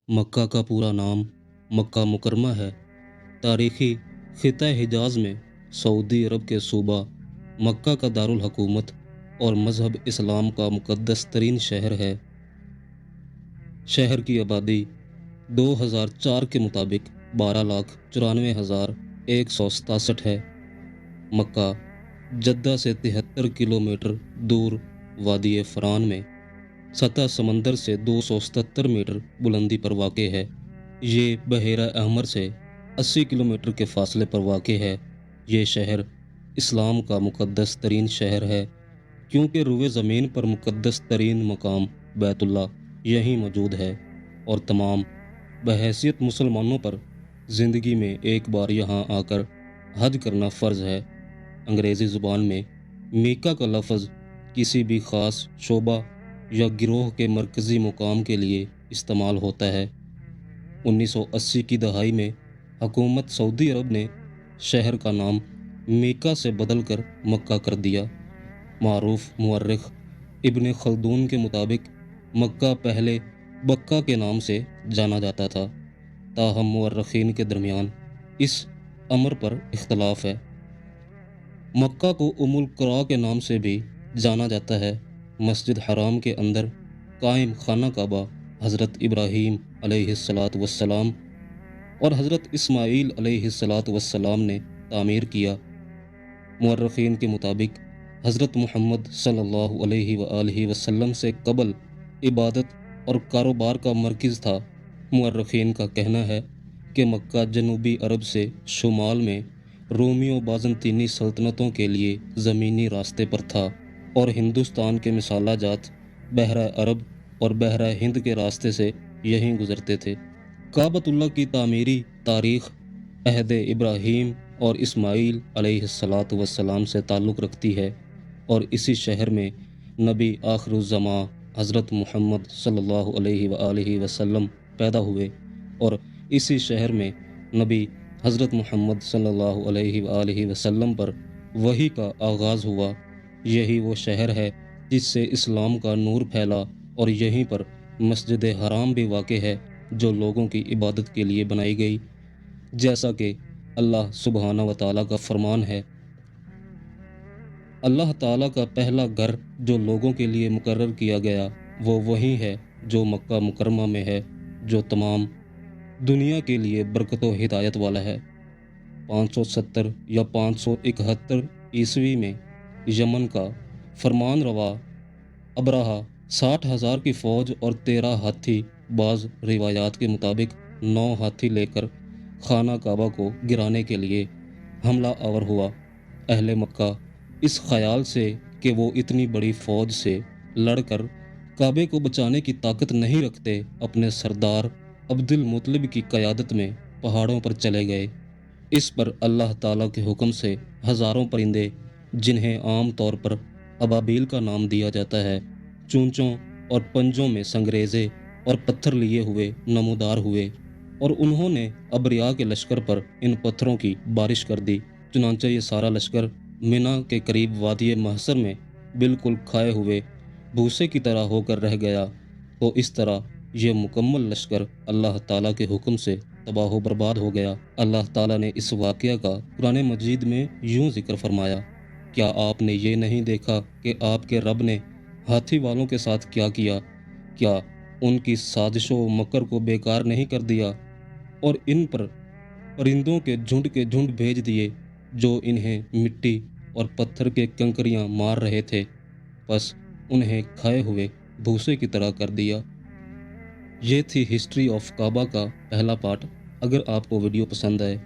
मक्का का पूरा नाम मक्का मुकरमा है। तारीख़ी ख़िता हिजाज़ में सऊदी अरब के सूबा मक्का का दारुल हुकूमत और मज़हब इस्लाम का मुक़द्दस तरीन शहर है। शहर की आबादी 2004 के मुताबिक 12,94,167 है। मक्का जद्दा से 73 किलोमीटर दूर वादी फ़रान में सतह समंदर से 277 मीटर बुलंदी पर वाक़ है। ये बहेरा अहमर से 80 किलोमीटर के फासले पर वाक़ है। ये शहर इस्लाम का मुक़द्दस तरीन शहर है क्योंकि रुए ज़मीन पर मुक़द्दस तरीन मकाम बैतुल्ला यहीं मौजूद है और तमाम बहैसियत मुसलमानों पर ज़िंदगी में एक बार यहाँ आकर हज करना फ़र्ज़ है। अंग्रेज़ी ज़ुबान में मीका का लफ्ज़ किसी भी ख़ास शोबा या गिरोह के मरकज़ी मुकाम के लिए इस्तेमाल होता है। 1980 की दहाई में हुकूमत सऊदी अरब ने शहर का नाम मीका से बदल कर मक्का कर दिया। मारूफ मुअर्रिख़ इब्न खल्दून के मुताबिक मक्का पहले बक्का के नाम से जाना जाता था, ताहम मुअर्रिख़ीन के दरमियान इस अमर पर इख्तलाफ है। मक्का को उम्मुल कुरा के नाम से भी जाना जाता है। मस्जिद हराम के अंदर कायम खाना काबा हज़रत इब्राहीम अलैहिस्सलातु वस्सलाम और हज़रत इस्माईल अलैहिस्सलातु वस्सलाम ने तामीर किया। मुअर्रिख़ीन के मुताबिक हज़रत मुहम्मद सल्लल्लाहु अलैहि वआलिहि वसल्लम से कबल इबादत और कारोबार का मरकज़ था। मुअर्रिख़ीन का कहना है कि मक्का जनूबी अरब से शुमाल में रोमियो बाज़ंतीनी सल्तनतों के लिए ज़मीनी रास्ते पर था और हिंदुस्तान के मिसाला जात बहरा अरब और बहरा हिंद के रास्ते से यहीं गुज़रते थे। काबतुल्लाह की तामीरी तारीख़ अहद इब्राहीम और इस्माईल अलैहिस्सलातु वस्सलाम से ताल्लुक़ रखती है और इसी शहर में नबी आखिरुज़्ज़मां हज़रत मुहम्मद सल्लल्लाहु अलैहि वआलिहि वसल्लम पैदा हुए और इसी शहर में नबी हज़रत मुहम्मद सल्लल्लाहु अलैहि वआलिहि वसल्लम पर वही का आगाज़ हुआ। यही वो शहर है जिससे इस्लाम का नूर फैला और यहीं पर मस्जिद हराम भी वाक़ है जो लोगों की इबादत के लिए बनाई गई। जैसा कि अल्लाह सुब्हाना व तआला का फरमान है, अल्लाह ताला का पहला घर जो लोगों के लिए मुकर्रर किया गया वो वही है जो मक्का मुकरमा में है, जो तमाम दुनिया के लिए बरकत व हिदायत वाला है। 570 या 571 ईस्वी में यमन का फरमान रवा अबराहा 60,000 की फ़ौज और 13 हाथी, बाज़ रिवायात के मुताबिक 9 हाथी लेकर खाना काबा को गिराने के लिए हमला आवर हुआ। अहले मक्का इस ख्याल से कि वो इतनी बड़ी फ़ौज से लड़कर काबे को बचाने की ताकत नहीं रखते, अपने सरदार अब्दुल मुत्तलिब की क़यादत में पहाड़ों पर चले गए। इस पर अल्लाह ताला के हुक्म से हज़ारों परिंदे, जिन्हें आम तौर पर अबाबील का नाम दिया जाता है, चूंचों और पंजों में संगरेज़े और पत्थर लिए हुए नमूदार हुए और उन्होंने अबरिया के लश्कर पर इन पत्थरों की बारिश कर दी। चुनांचे ये सारा लश्कर मिना के करीब वादी महसर में बिल्कुल खाए हुए भूसे की तरह होकर रह गया। तो इस तरह यह मुकम्मल लश्कर अल्लाह ताला के हुक्म से तबाह बर्बाद हो गया। अल्लाह ताला ने इस वाक़या का कुरान मजीद में यूँ ज़िक्र फरमाया, क्या आपने ये नहीं देखा कि आपके रब ने हाथी वालों के साथ क्या किया? क्या उनकी साजिशों मकर को बेकार नहीं कर दिया और इन पर परिंदों के झुंड भेज दिए जो इन्हें मिट्टी और पत्थर के कंकरियां मार रहे थे, बस उन्हें खाए हुए भूसे की तरह कर दिया। ये थी हिस्ट्री ऑफ काबा का पहला पार्ट। अगर आपको वीडियो पसंद आए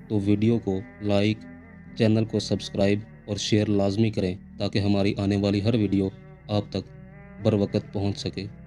तो वीडियो को लाइक, चैनल को सब्सक्राइब और शेयर लाजमी करें ताकि हमारी आने वाली हर वीडियो आप तक बर वक्त पहुँच सके।